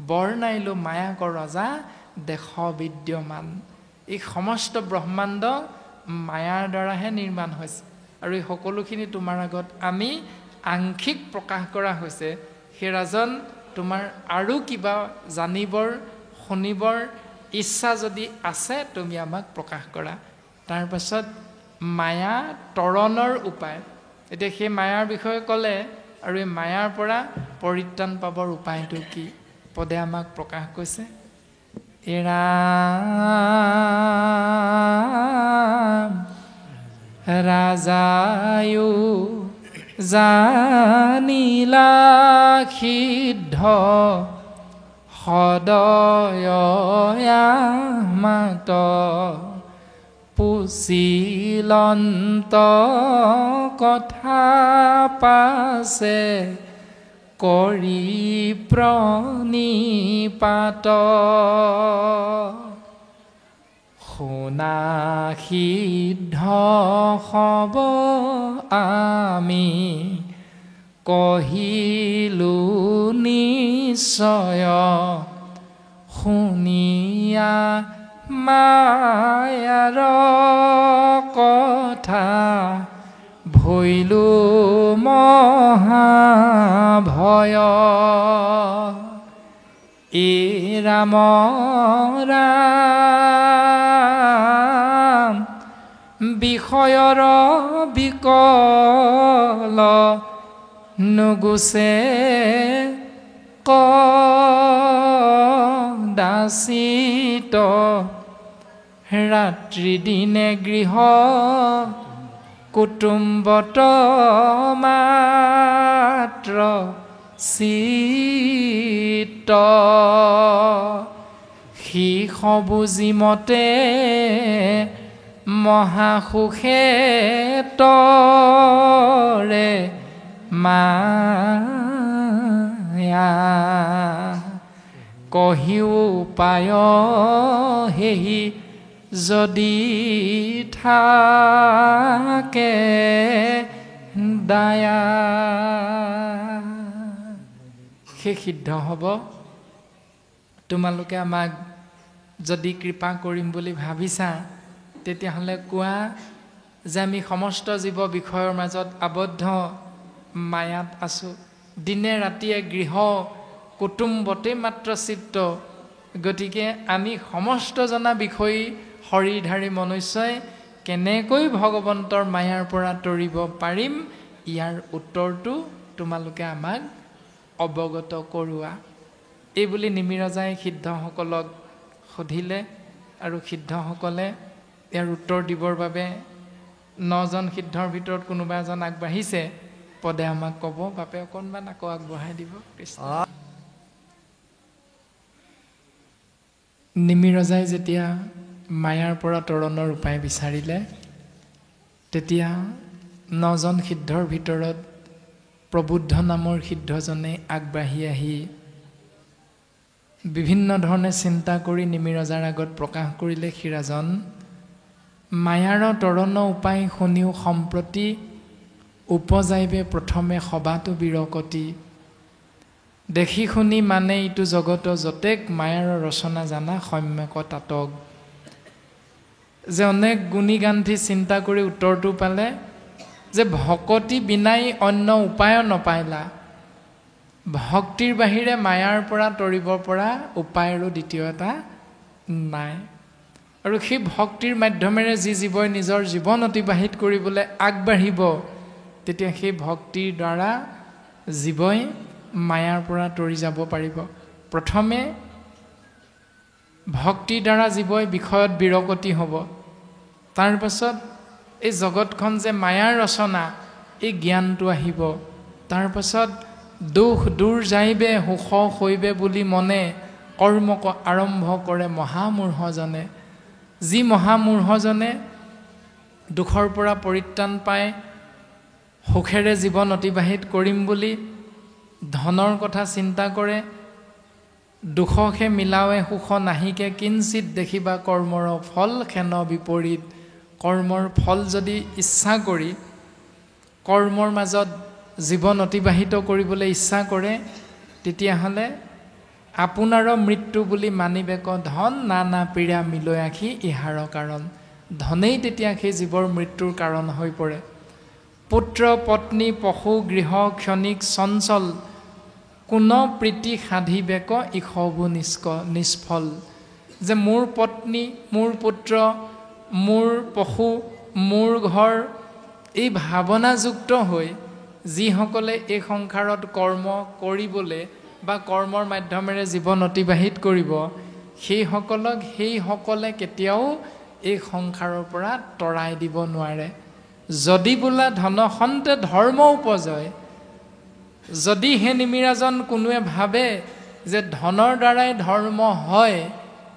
বৰ্ণাইলো মায়াক ৰজা দেশ বিদ্যমান। এই সমস্ত ব্ৰহ্মাণ্ড মায়াৰ দ্বাৰাহে নিৰ্মাণ হৈছে, আৰু এই সকলোখিনি তোমাৰ আগত আমি আংশিক প্ৰকাশ কৰা হৈছে। সেই ৰাজন, তোমাৰ আৰু কিবা জানিবৰ শুনিবৰ ইচ্ছা যদি আছে তুমি আমাক প্ৰকাশ কৰা। তাৰ পাছত মায়া তৰণৰ উপায়, এতিয়া সেই মায়াৰ বিষয়ে ক'লে, আৰু এই মায়াৰ পৰা পৰিত্ৰাণ পাবৰ উপায়টো কি পদে আমাক প্ৰকাশ কৰিছে। এৰা ৰাজায়ো জানিলা সিদ্ধ, সদয় মাত পুচিলন্ত কথা পাছে, কৰি প্ৰণিপাত শুনা সিদ্ধ হব আমি কহিলো নিশ্চয় শুনিয়া মায়াৰ কথা ভৈলো মহাভয় এ ৰাম ৰাম বিষয়ৰ বিকল নুগুচে কদাচিত ৰাত্ৰি দিনে গৃহ কুটুম্বত মাত্ৰ চিত সি সবুজিমতে মহাসুখে তৰে মায়া কহিও পায় হেহি যদি থাকে দায়া সেই সিদ্ধ হ'ব। তোমালোকে আমাক যদি কৃপা কৰিম বুলি ভাবিছা তেতিয়াহ'লে কোৱা যে আমি সমস্ত জীৱ বিষয়ৰ মাজত আবদ্ধ মায়াত আছোঁ, দিনে ৰাতিয়ে গৃহ কুটুম্বতে মাত্ৰ চিত্ত। গতিকে আমি সমস্ত জনা বিষয়ী শৰীৰধাৰী মনুষ্যই কেনেকৈ ভগৱন্তৰ মায়াৰ পৰা তৰিব পাৰিম, ইয়াৰ উত্তৰটো তোমালোকে আমাক অৱগত কৰোৱা। এইবুলি নিমিৰজাই সিদ্ধসকলক সুধিলে আৰু সিদ্ধসকলে ইয়াৰ উত্তৰ দিবৰ বাবে 9জন সিদ্ধৰ ভিতৰত কোনোবা এজন আগবাঢ়িছে। পদে আমাক ক'ব, বাপে অকণমান আকৌ আগবঢ়াই দিব। কৃষ্ণ। নিমিৰজাই যেতিয়া মায়াৰ পৰা তৰণৰ উপায় বিচাৰিলে তেতিয়া 9জন সিদ্ধৰ ভিতৰত প্ৰবুদ্ধ নামৰ সিদ্ধজনে আগবাঢ়ি আহি বিভিন্ন ধৰণে চিন্তা কৰি নিমিৰজাৰ আগত প্ৰকাশ কৰিলে, সিৰাজন মায়াৰ তৰণ উপায় শুনিও সম্প্ৰতি উপজাইবে প্ৰথমে সবাতো বিৰকতি দেখি শুনি মানে ইটো জগত যতেক মায়াৰ ৰচনা জানা সম্যক তাতক। যে অনেক গুণী গান্ধী চিন্তা কৰি উত্তৰটো পালে যে ভকতি বিনাই অন্য উপায় নপাইলা, ভক্তিৰ বাহিৰে মায়াৰ পৰা তৰিব পৰা উপায় আৰু দ্বিতীয় এটা নাই। আৰু সেই ভক্তিৰ মাধ্যমেৰে যি জীৱই নিজৰ জীৱন অতিবাহিত কৰিবলৈ আগবাঢ়িব তেতিয়া সেই ভক্তিৰ দ্বাৰা জীৱই মায়াৰ পৰা তৰি যাব পাৰিব। প্ৰথমে ভক্তিৰ দ্বাৰা জীৱই বিষয়ত বিৰকতি হ'ব, তাৰ পাছত এই জগতখন যে মায়াৰ ৰচনা এই জ্ঞানটো আহিব, তাৰ পাছত দুখ দূৰ যাইবে সুখ হৈবে বুলি মনে কৰ্ম আৰম্ভ কৰে মহামূঢ়জনে। যি মহামূঢ়জনে দুখৰ পৰা পৰিত্ৰাণ পাই সুখেৰে জীৱন অতিবাহিত কৰিম বুলি ধনৰ কথা চিন্তা কৰে, দুখকে মিলাৱে সুখ নাহিকে কিঞ্চিত দেখিবা কৰ্মৰ ফল খেন বিপৰীত। কৰ্মৰ ফল যদি ইচ্ছা কৰি কৰ্মৰ মাজত জীৱন অতিবাহিত কৰিবলৈ ইচ্ছা কৰে তেতিয়াহ'লে আপোনাৰ মৃত্যু বুলি মানিবেক ধন নানা পীড়া মিলৈ আখি ইহাৰ কাৰণ। ধনেই তেতিয়া সেই জীৱৰ মৃত্যুৰ কাৰণ হৈ পৰে। পুত্ৰ পত্নী পশু গৃহ ক্ষণিক চঞ্চল কোন প্ৰীতি সাধিবেক ইসবু নিষ্ফল। যে মোৰ পত্নী মোৰ পুত্ৰ মোৰ পশু মোৰ ঘৰ এই ভাৱনাযুক্ত হৈ যিসকলে এই সংসাৰত কৰ্ম কৰিবলৈ বা কৰ্মৰ মাধ্যমেৰে জীৱন অতিবাহিত কৰিব, সেইসকলে কেতিয়াও এই সংসাৰৰ পৰা তৰাই দিব নোৱাৰে। যদি বোলা ধনসন্তে ধৰ্ম উপজয়, যদি হে নিমিৰাজন কোনোৱে ভাবে যে ধনৰ দ্বাৰাই ধৰ্ম হয়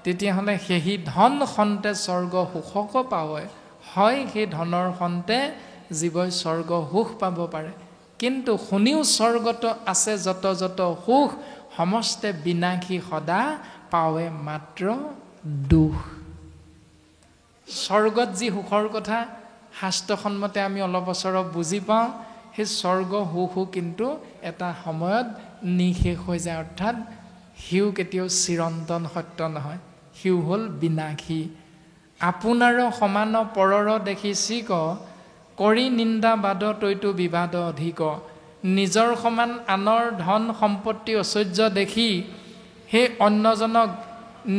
তেতিয়াহ'লে সেই ধন সন্তে স্বৰ্গ সুখক পায়। হয়, সেই ধনৰ সন্তে জীৱই স্বৰ্গ সুখ পাব পাৰে, কিন্তু শুনিও স্বৰ্গত আছে যত যত সুখ সমস্তে বিনাশী সদা পাৱে মাত্ৰ দুখ স্বৰ্গত যি সুখৰ কথা শাস্ত্ৰসন্মতে আমি অলপ বছৰত বুজি পাওঁ সেই স্বৰ্গ সুখো কিন্তু এটা সময়ত নিশেষ হৈ যায় অৰ্থাৎ হিউ কেতিয়াও চিৰন্তন সত্য নহয় হিউ হ'ল বিনাশী আপোনাৰ সমান পৰৰ দেখি চিক কৰি নিন্দা বাদ তৈতো বিবাদ অধিক নিজৰ সমান আনৰ ধন সম্পত্তি ঐশ্বৰ্য দেখি সেই অন্যজনক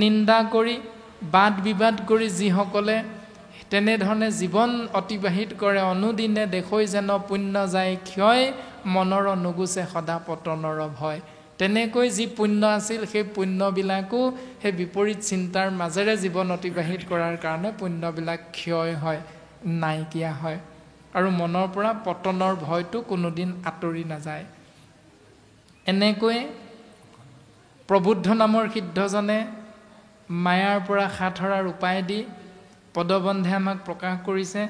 নিন্দা কৰি বাদ বিবাদ কৰি যিসকলে তেনেধৰণে জীৱন অতিবাহিত কৰে অনুদিনে দেখৈ যেন পুণ্য যায় ক্ষয় মনৰ নুগুচে সদা পতনৰ ভয় তেনেকৈ যি পুণ্য আছিল সেই পুণ্যবিলাকো সেই বিপৰীত চিন্তাৰ মাজেৰে জীৱন অতিবাহিত কৰাৰ কাৰণে পুণ্যবিলাক ক্ষয় হয় নাইকিয়া হয় আৰু মনৰ পৰা পতনৰ ভয়টো কোনোদিন আঁতৰি নাযায় এনেকৈ প্ৰবুদ্ধ নামৰ সিদ্ধজনে মায়াৰ পৰা হাত সৰাৰ উপায় দি পদবন্ধে আমাক প্ৰকাশ কৰিছে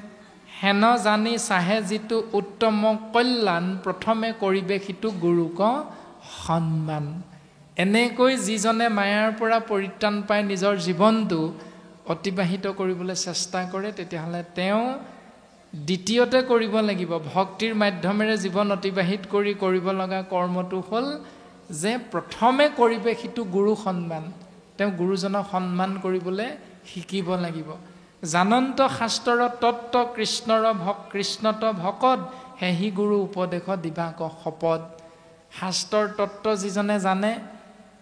হেন জানি চাহে যিটো উত্তম কল্যাণ প্ৰথমে কৰিবে সিটো গুৰুক সন্মান এনেকৈ যিজনে মায়াৰ পৰা পৰিত্ৰাণ পাই নিজৰ জীৱনটো অতিবাহিত কৰিবলৈ চেষ্টা কৰে তেতিয়াহ'লে তেওঁ দ্বিতীয়তে কৰিব লাগিব ভক্তিৰ মাধ্যমেৰে জীৱন অতিবাহিত কৰি কৰিব লগা কৰ্মটো হ'ল যে প্ৰথমে কৰিবে সিটো গুৰু সন্মান তেওঁ গুৰুজনক সন্মান কৰিবলৈ শিকিব লাগিব জানন্ত শাস্ত্ৰৰ তত্ত্ব কৃষ্ণত ভকত হেহি গুৰু উপদেশ দিবাক শপত শাস্ত্ৰৰ তত্ত্ব যিজনে জানে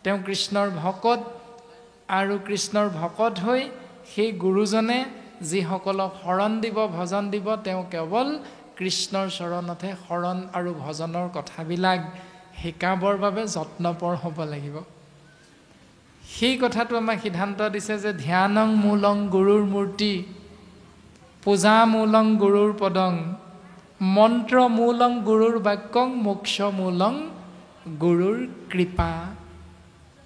তেওঁ কৃষ্ণৰ ভকত আৰু কৃষ্ণৰ ভকত হৈ সেই গুৰুজনে যিসকলক শৰণ দিব ভজন দিব তেওঁ কেৱল কৃষ্ণৰ চৰণতহে শৰণ আৰু ভজনৰ কথাবিলাক শিকাবৰ বাবে যত্নপৰ হ'ব লাগিব সেই কথাটো আমাক সিদ্ধান্ত দিছে যে ধ্যানং মূলং গুৰুৰ মূৰ্তি পূজা মূলং গুৰুৰ পদং মন্ত্ৰ মূলং গুৰুৰ বাক্যং মোক্ষ মূলং গুৰুৰ কৃপা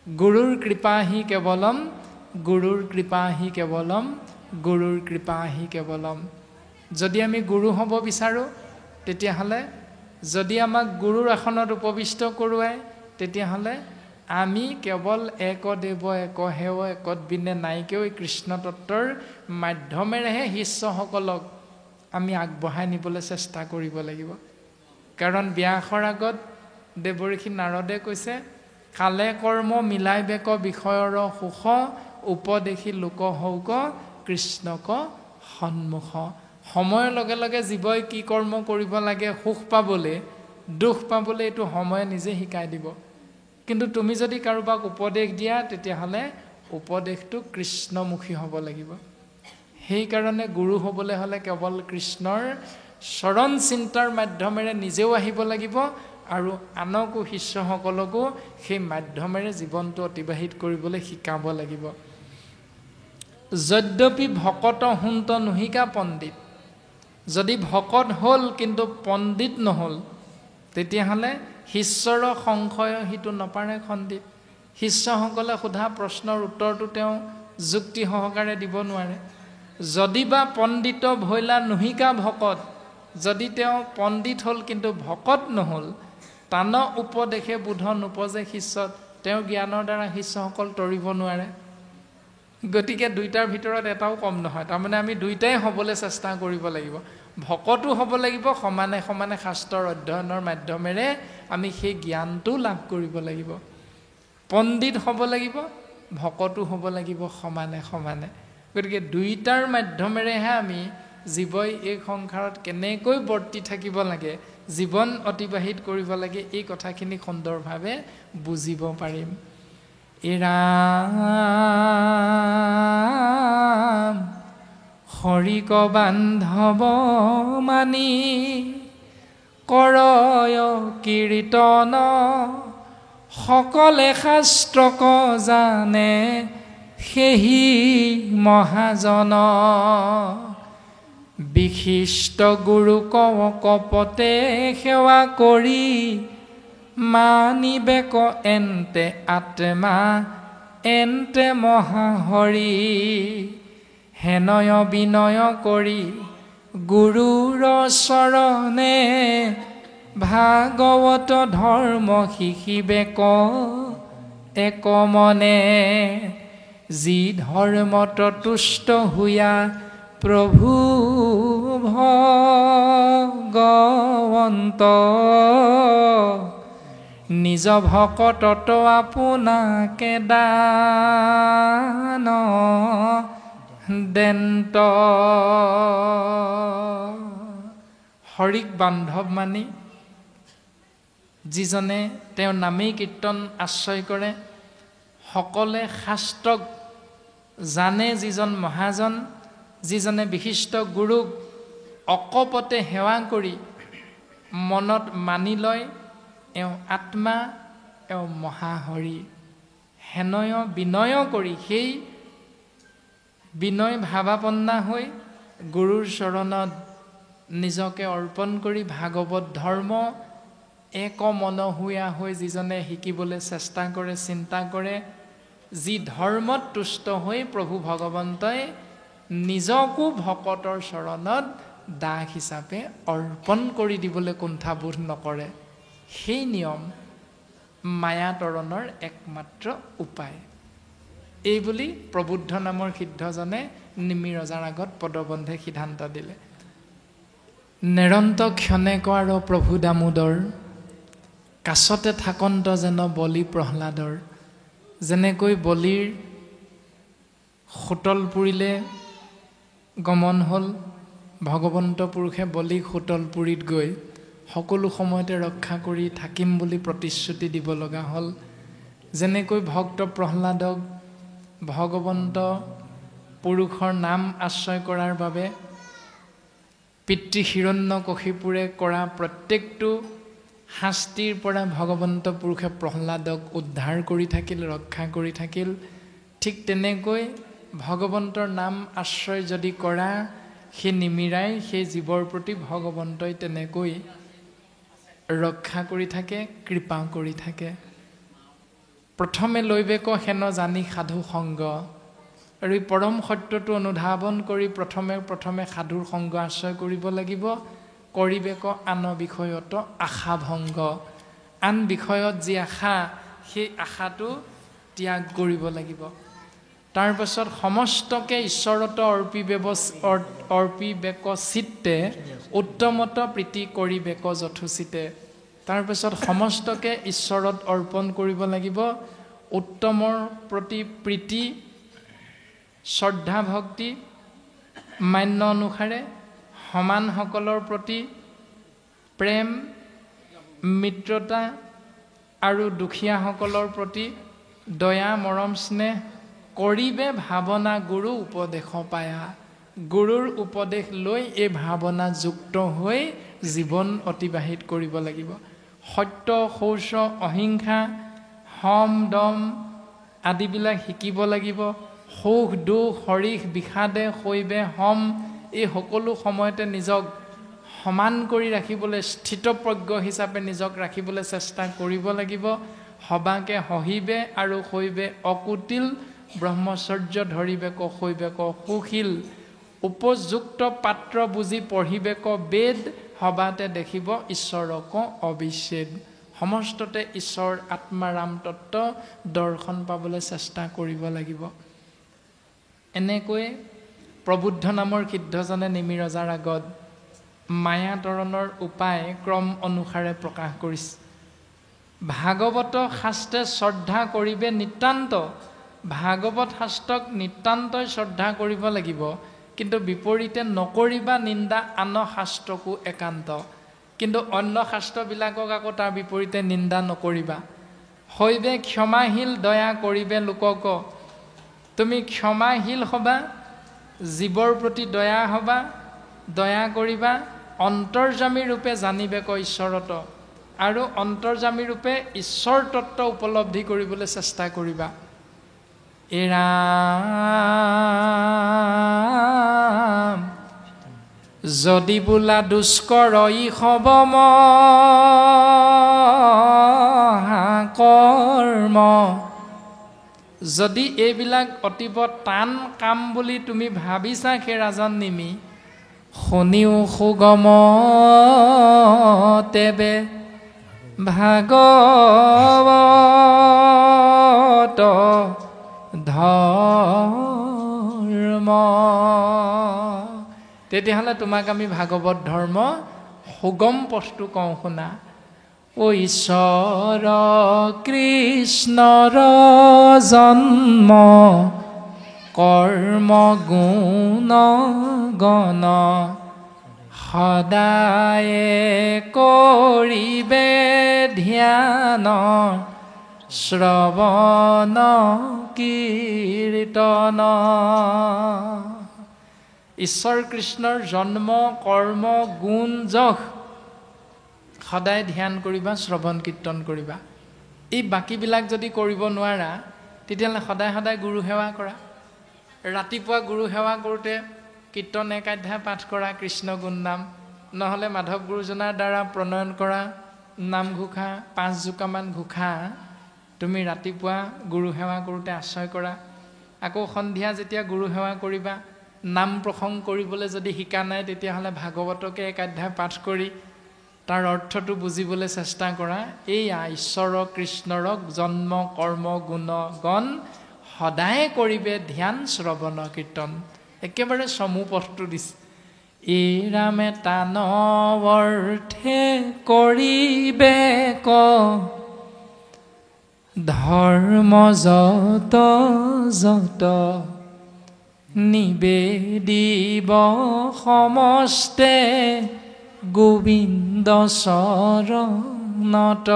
গুৰুৰ কৃপা হি কেৱলম গুৰুৰ কৃপা হি কেৱলম গুৰুৰ কৃপা হি কেৱলম যদি আমি গুৰু হ'ব বিচাৰোঁ তেতিয়াহ'লে যদি আমাক গুৰুৰ আসনত উপবিষ্ট কৰোৱাই তেতিয়াহ'লে আমি কেৱল একদেৱ এক সেৱ একত বিনে নাইকেও কৃষ্ণ তত্ত্বৰ মাধ্যমেৰেহে শিষ্যসকলক আমি আগবঢ়াই নিবলৈ চেষ্টা কৰিব লাগিব কাৰণ ব্যাসৰ আগত দেৱঋষি নাৰদে কৈছে কালে কৰ্ম মিলাই বেক বিষয়ৰ সুখ উপদেশী লোক হৌক কৃষ্ণক সন্মুখ সময়ৰ লগে লগে জীৱই কি কৰ্ম কৰিব লাগে সুখ পাবলৈ দুখ পাবলৈ এইটো সময়ে নিজে শিকাই দিব কিন্তু তুমি যদি কাৰোবাক উপদেশ দিয়া তেতিয়াহ'লে উপদেশটো কৃষ্ণমুখী হ'ব লাগিব সেইকাৰণে গুৰু হ'বলৈ হ'লে কেৱল কৃষ্ণৰ চৰণ চিন্তাৰ মাধ্যমেৰে নিজেও আহিব লাগিব আৰু আনকো শিষ্যসকলকো সেই মাধ্যমেৰে জীৱনটো অতিবাহিত কৰিবলৈ শিকাব লাগিব যদ্যপি ভকত হুন্ত নুহিকা পণ্ডিত যদি ভকত হ'ল কিন্তু পণ্ডিত নহ'ল তেতিয়াহ'লে শিষ্যৰ সংশয় সিটো নপাৰে খণ্ডিত শিষ্যসকলে সোধা প্ৰশ্নৰ উত্তৰটো তেওঁ যুক্তি সহকাৰে দিব নোৱাৰে যদি বা পণ্ডিত ভৈলা নুহিকা ভকত যদি তেওঁ পণ্ডিত হ'ল কিন্তু ভকত নহ'ল তান উপদেশে বুধ নোপজে শিষ্যত তেওঁ জ্ঞানৰ দ্বাৰা শিষ্যসকল তৰিব নোৱাৰে গতিকে দুইটাৰ ভিতৰত এটাও কম নহয় তাৰমানে আমি দুইটাই হ'বলৈ চেষ্টা কৰিব লাগিব ভকতো হ'ব লাগিব সমানে সমানে শাস্ত্ৰৰ অধ্যয়নৰ মাধ্যমেৰে আমি সেই জ্ঞানটো লাভ কৰিব লাগিব পণ্ডিত হ'ব লাগিব ভকতো হ'ব লাগিব সমানে সমানে গতিকে দুইটাৰ মাধ্যমেৰেহে আমি জীৱই এই সংসাৰত কেনেকৈ বৰ্তি থাকিব লাগে জীৱন অতিবাহিত কৰিব লাগে এই কথাখিনি সুন্দৰভাৱে বুজিব পাৰিম ৰাম হৰিক বান্ধৱ মানি কৰয় কীৰ্তন সকলে শাস্ত্ৰক জানে সেহি মহাজন বিশিষ্ট গুৰুক কপতে সেৱা কৰি মানিবেক এন্তে আত্মা এন্তে মহাহৰি হেনয় বিনয় কৰি গুৰুৰ চৰণে ভাগৱত ধৰ্ম শিকিবে ক এক মনে যি ধৰ্মত তুষ্ট হুয়া প্ৰভু ভগৱন্ত নিজ ভকতত আপোনাকে দান দেন্ত হৰিক বান্ধৱ মানি যিজনে তেওঁৰ নামেই কীৰ্তন আশ্ৰয় কৰে সকলে শাস্ত্ৰক জানে যিজন মহাজন যিজনে বিশিষ্ট গুৰুক অকপতে সেৱা কৰি মনত মানি লয় এওঁ আত্মা এওঁ মহাহৰি হেনয় বিনয় কৰি সেই বিনয় ভাৱাপন্না হৈ গুৰুৰ চৰণত নিজকে অৰ্পণ কৰি ভাগৱত ধৰ্ম এক মনহুয়া হৈ যিজনে শিকিবলৈ চেষ্টা কৰে চিন্তা কৰে যি ধৰ্মত তুষ্ট হৈ প্ৰভু ভগৱন্তই নিজকো ভকতৰ চৰণত দাস হিচাপে অৰ্পণ কৰি দিবলৈ কুণ্ঠাবোধ নকৰে সেই নিয়ম মায়াতৰণৰ একমাত্ৰ উপায় এই বুলি প্ৰবুদ্ধ নামৰ সিদ্ধজনে নিমি ৰজাৰ আগত পদবন্ধে সিদ্ধান্ত দিলে নিৰন্ত ক্ষণে কৰ প্ৰভু দামোদৰ কাছতে থাকন্ত যেন বলি প্ৰহ্লাদৰ যেনেকৈ বলিৰ হোটল পুৰিলে গমন হ'ল ভগৱন্ত পুৰুষে বলিক হোটলপুৰীত গৈ সকলো সময়তে ৰক্ষা কৰি থাকিম বুলি প্ৰতিশ্ৰুতি দিব লগা হ'ল যেনেকৈ ভক্ত প্ৰহ্লাদক ভগৱন্ত পুৰুষৰ নাম আশ্ৰয় কৰাৰ বাবে পিতৃ হিৰণ্যকশিপুৰে কৰা প্ৰত্যেকটো শাস্তিৰ পৰা ভগৱন্ত পুৰুষে প্ৰহ্লাদক উদ্ধাৰ কৰি থাকিল ৰক্ষা কৰি থাকিল ঠিক তেনেকৈ ভগৱন্তৰ নাম আশ্ৰয় যদি কৰা সেই নিমিৰাই সেই জীৱৰ প্ৰতি ভগৱন্তই তেনেকৈ ৰক্ষা কৰি থাকে কৃপা কৰি থাকে প্ৰথমে লৈবেক হেন জানি সাধু সংগ আৰু এই পৰম সত্যটো অনুধাৱন কৰি প্ৰথমে সাধুৰ সংগ আশ্ৰয় কৰিব লাগিব কৰিবেক আন বিষয়ত আশা ভংগ আন বিষয়ত যি আশা সেই আশাটো ত্যাগ কৰিব লাগিব তাৰ পাছত সমস্তকে ঈশ্বৰত অৰ্পিবেক চিত্তে উত্তমত প্ৰীতি কৰিবেক যথোচিতে তাৰ পাছত সমস্তকে ঈশ্বৰত অৰ্পণ কৰিব লাগিব উত্তমৰ প্ৰতি প্ৰীতি শ্ৰদ্ধা ভক্তি মান্য অনুসাৰে সমানসকলৰ প্ৰতি প্ৰেম মিত্ৰতা আৰু দুখীয়াসকলৰ প্ৰতি দয়া মৰম স্নেহ কৰিবে ভাৱনা গুৰু উপদেশ পায়া গুৰুৰ উপদেশ লৈ এই ভাৱনা যুক্ত হৈ জীৱন অতিবাহিত কৰিব লাগিব সত্য শৌচ অহিংসা সম দম আদিবিলাক শিকিব লাগিব সুখ দুখ হৰিষ বিষাদে শৈবে সম এই সকলো সময়তে নিজক সমান কৰি ৰাখিবলৈ স্থিতপ্ৰজ্ঞ হিচাপে নিজক ৰাখিবলৈ চেষ্টা কৰিব লাগিব সবাকে সহিবে আৰু শৈবে অকুটিল ব্ৰহ্মচৰ্য ধৰিবেক শৈবেক সুশীল উপযুক্ত পাত্ৰ বুজি পঢ়িবেক বেদ সবাতে দেখিব ঈশ্বৰক অবিচ্ছেদ সমস্ততে ঈশ্বৰ আত্মা ৰাম তত্ত্ব দৰ্শন পাবলৈ চেষ্টা কৰিব লাগিব এনেকৈ প্ৰবুদ্ধ নামৰ সিদ্ধজনে নিমি ৰজাৰ আগত মায়াতৰণৰ উপায় ক্ৰম অনুসাৰে প্ৰকাশ কৰিছে ভাগৱত শাস্ত্ৰে শ্ৰদ্ধা কৰিবে নিতান্ত ভাগৱত শাস্ত্ৰক নিতান্তই শ্ৰদ্ধা কৰিব লাগিব কিন্তু বিপৰীতে নকৰিবা নিন্দা আন শাস্ত্ৰকো একান্ত কিন্তু অন্য শাস্ত্ৰবিলাকক আকৌ তাৰ বিপৰীতে নিন্দা নকৰিবা হৈবে ক্ষমাশীল দয়া কৰিবে লোকক তুমি ক্ষমাশীল হবা জীৱৰ প্ৰতি দয়া হবা দয়া কৰিবা অন্তৰ্যামী ৰূপে জানিবেক ঈশ্বৰত আৰু অন্তৰ্যামী ৰূপে ঈশ্বৰ তত্ত্ব উপলব্ধি কৰিবলৈ চেষ্টা কৰিবা এৰাম যদি বোলা দুষ্কৰ ই হব মহাকৰ্ম যদি এইবিলাক অতিব টান কাম বুলি তুমি ভাবিছা সেই ৰাজন নিমি শুনিও সুগম তেবে ভাগৱত ধৰ্ম। তেতিয়াহ'লে তোমাক আমি ভাগৱত ধৰ্ম সুগম পথটো কওঁ শুনা। ঐ ঈশ্বৰ কৃষ্ণৰ জন্ম কৰ্ম গুণ গণ সদায় কৰিবে ধ্যান শ্ৰৱণ কীৰ্তন। ঈশ্বৰ কৃষ্ণৰ জন্ম কৰ্ম গুণ যশ সদায় ধ্যান কৰিবা, শ্ৰৱণ কীৰ্তন কৰিবা। এই বাকীবিলাক যদি কৰিব নোৱাৰা তেতিয়াহ'লে সদায় সদায় গুৰু সেৱা কৰা। ৰাতিপুৱা গুৰু সেৱা কৰোঁতে কীৰ্তন একাধ্যায় পাঠ কৰা, কৃষ্ণ গুণ নাম, নহ'লে মাধৱ গুৰুজনাৰ দ্বাৰা প্ৰণয়ন কৰা নামঘোষা 5 জোকামান ঘোষা তুমি ৰাতিপুৱা গুৰু সেৱা কৰোঁতে আশ্ৰয় কৰা। আকৌ সন্ধিয়া যেতিয়া গুৰু সেৱা কৰিবা, নাম প্ৰসংগ কৰিবলৈ যদি শিকা নাই তেতিয়াহ'লে ভাগৱতকে একাধ্যায় পাঠ কৰি তাৰ অৰ্থটো বুজিবলৈ চেষ্টা কৰা। এইয়া ঈশ্বৰ কৃষ্ণৰক জন্ম কৰ্ম গুণ গণ সদায় কৰিবে ধ্যান শ্ৰৱণ কীৰ্তন। একেবাৰে চমু পথটো দিছে। এই ৰামে তানৱৰ্থে কৰিবে ক ধৰ্ম যত যত নিবেদিব সমস্তে গোবিন্দ চৰণত।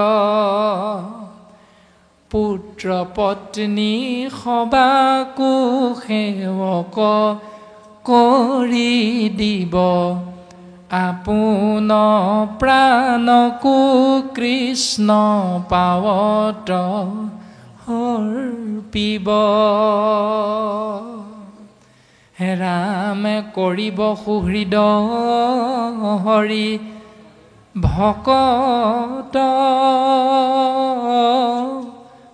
পুত্ৰ পত্নী সবাকো সেৱক কৰি দিব আপোন প্ৰাণকো কৃষ্ণ পাৱত অৰ্পিব। ৰামে কৰিব সুহৃদ হৰি ভকত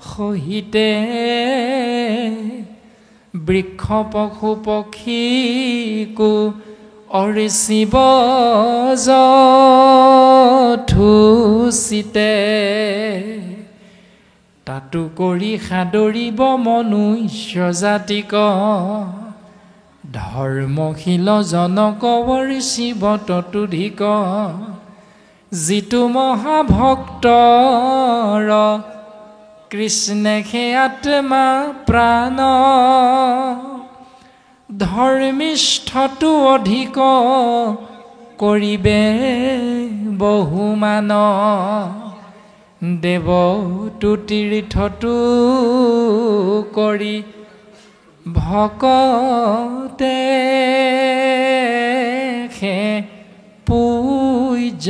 সহিতে বৃক্ষ পশু পক্ষীকো অৰিচিব যথোচিতে। তাতো কৰি সাদৰিব মনুষ্য জাতিক ধৰ্মশীল জনক অৰিচিব ততোধিক। যিটো মহাভক্তৰ কৃষ্ণে সে আত্মা প্ৰাণ ধৰ্মিষ্ঠটো অধিক কৰিবে বহুমান। দেৱটো তীৰ্থটো কৰি ভকতে সে পূজ্য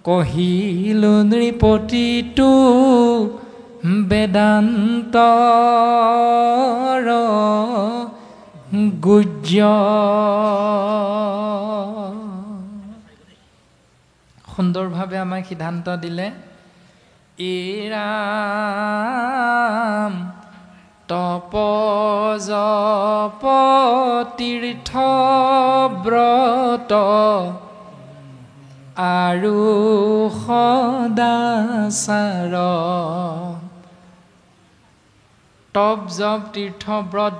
কহিলো নৃপতিটো বেদান্তৰ গুজ্য। সুন্দৰভাৱে আমাক সিদ্ধান্ত দিলে। এই ৰাম তপ জপ তীৰ্থ ব্ৰত আৰু সদাচাৰ। তপ জপ তীৰ্থ ব্ৰত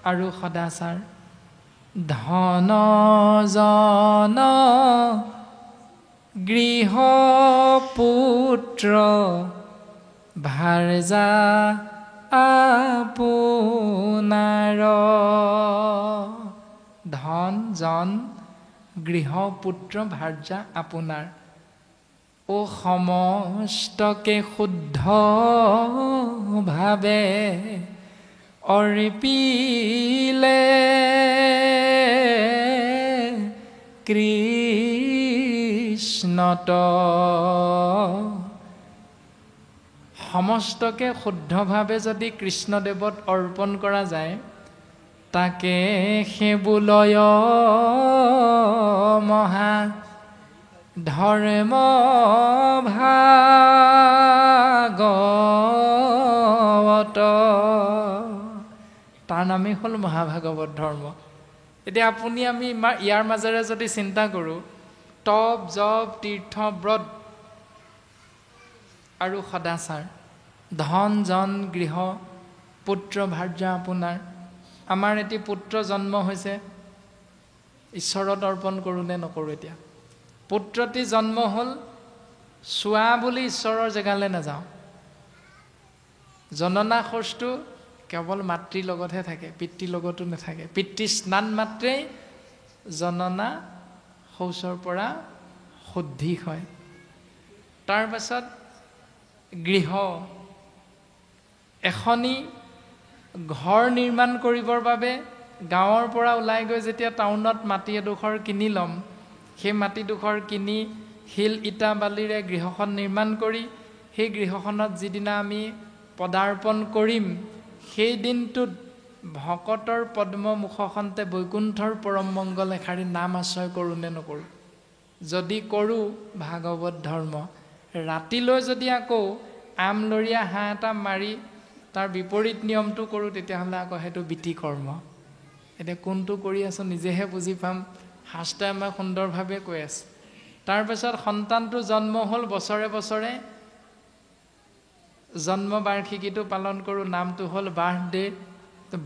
আৰু সদাচাৰ। ধন জন গৃহ পুত্ৰ ভাৰ্যা আপোনাৰ। ধন জন গৃহ পুত্ৰ ভাৰ্যা আপোনাৰ। ও সমস্তকে শুদ্ধ ভাৱে অৰ্পিলে কৃষ্ণত। সমস্তকে শুদ্ধভাৱে যদি কৃষ্ণদেৱত অৰ্পণ কৰা যায় তাকে সেবুলয় মহা ধৰ্ম ভাগৱত। তাৰ নামেই হ'ল মহাভাগৱত ধৰ্ম। এতিয়া আপুনি আমি ইয়াৰ মাজেৰে যদি চিন্তা কৰোঁ, তপ জপ তীৰ্থ ব্ৰত আৰু সদাচাৰ, ধন জন গৃহ পুত্ৰ ভাৰ্যা আপোনাৰ। আমাৰ এটি পুত্ৰ জন্ম হৈছে, ঈশ্বৰত অৰ্পণ কৰোঁ নে নকৰোঁ? এতিয়া পুত্ৰটি জন্ম হ'ল, চোৱা বুলি ঈশ্বৰৰ জেগালৈ নাযাওঁ। জননা খোজটো কেৱল মাতৃৰ লগতহে থাকে, পিতৃৰ লগতো নাথাকে। পিতৃ স্নান মাত্ৰেই জননা শৌচৰ পৰা শুদ্ধি হয়। তাৰ পাছত গৃহ, এখনি ঘৰ নিৰ্মাণ কৰিবৰ বাবে গাঁৱৰ পৰা ওলাই গৈ যেতিয়া টাউনত মাটি এডোখৰ কিনি ল'ম, সেই মাটিডোখৰ কিনি শিল ইটা বালিৰে গৃহখন নিৰ্মাণ কৰি সেই গৃহখনত যিদিনা আমি পদাৰ্পণ কৰিম, সেই দিনটোত ভকতৰ পদ্ম মুখখনতে বৈকুণ্ঠৰ পৰম মংগল এষাৰি নাম আশ্ৰয় কৰোঁ নে নকৰোঁ? যদি কৰোঁ, ভাগৱত ধৰ্ম। ৰাতিলৈ যদি আকৌ আমলৰীয়া হাঁহ এটা মাৰি তাৰ বিপৰীত নিয়মটো কৰোঁ, তেতিয়াহ'লে আকৌ সেইটো বিতি কৰ্ম। এতিয়া কোনটো কৰি আছোঁ নিজেহে বুজি পাম। শাস্ত্ৰই আমাক সুন্দৰভাৱে কৈ আছে। তাৰপিছত সন্তানটো জন্ম হ'ল, বছৰে বছৰে জন্ম বাৰ্ষিকীটো পালন কৰোঁ, নামটো হ'ল বাৰ্থডে।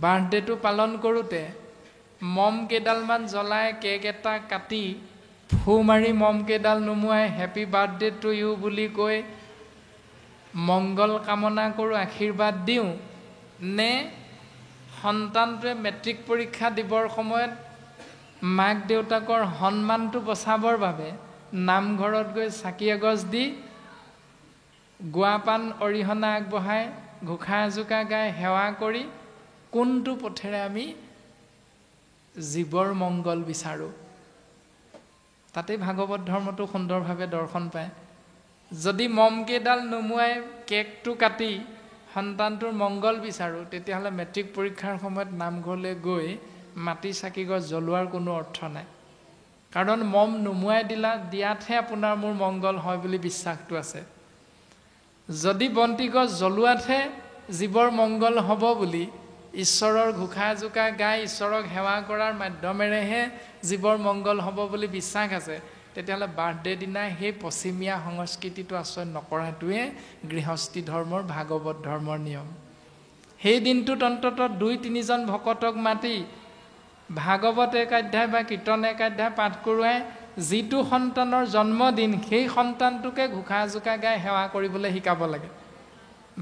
বাৰ্থডেটো পালন কৰোঁতে মম কেইডালমান জ্বলাই কেক এটা কাটি ফু মাৰি মম কেইডাল নুমুৱাই হেপী বাৰ্থডে টু ইউ বুলি কৈ মংগল কামনা কৰোঁ, আশীৰ্বাদ দিওঁ, নে সন্তানটোৱে মেট্ৰিক পৰীক্ষা দিবৰ সময়ত মাক দেউতাকৰ সন্মানটো বচাবৰ বাবে নামঘৰত গৈ চাকি এগছ দি গুৱাপান অৰিহণা আগবঢ়াই ঘোষা এজোকা গাই সেৱা কৰি কোনটো পথেৰে আমি জীৱৰ মংগল বিচাৰোঁ? তাতেই ভাগৱত ধৰ্মটো সুন্দৰভাৱে দৰ্শন পায়। যদি মমকেইডাল নুমুৱাই কেকটো কাটি সন্তানটোৰ মংগল বিচাৰোঁ, তেতিয়াহ'লে মেট্ৰিক পৰীক্ষাৰ সময়ত নামঘৰলৈ গৈ মাটি চাকি গছ জ্বলোৱাৰ কোনো অৰ্থ নাই। কাৰণ মম নুমুৱাই দিয়াতহে আপোনাৰ মোৰ মংগল হয় বুলি বিশ্বাসটো আছে। যদি বন্তি গছ জ্বলোৱাতহে জীৱৰ মংগল হ'ব বুলি ঈশ্বৰৰ ঘোষা এজোকা গাই ঈশ্বৰক সেৱা কৰাৰ মাধ্যমেৰেহে জীৱৰ মংগল হ'ব বুলি বিশ্বাস আছে, তেতিয়াহ'লে বাৰ্থডে দিনাই সেই পশ্চিমীয়া সংস্কৃতিটো আশ্ৰয় নকৰাটোৱে গৃহস্থী ধৰ্মৰ ভাগৱত ধৰ্মৰ নিয়ম। সেই দিনটোত অন্ততঃ 2-3জন ভকতক মাতি ভাগৱত এক অধ্যায় বা কীৰ্তন এক অধ্যায় পাঠ কৰোৱাই যিটো সন্তানৰ জন্মদিন, সেই সন্তানটোকে ঘোষা এজোকা গাই সেৱা কৰিবলৈ শিকাব লাগে।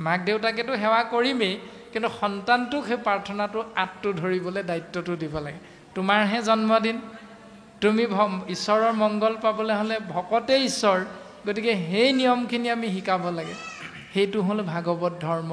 মাক দেউতাকেতো সেৱা কৰিমেই, কিন্তু সন্তানটোক সেই প্ৰাৰ্থনাটো আঁতটো ধৰিবলৈ দায়িত্বটো দিব লাগে। তোমাৰহে জন্মদিন, তুমি ঈশ্বৰৰ মংগল পাবলৈ হ'লে ভকতেই ঈশ্বৰ, গতিকে সেই নিয়মখিনি আমি শিকাব লাগে। সেইটো হ'ল ভাগৱত ধৰ্ম।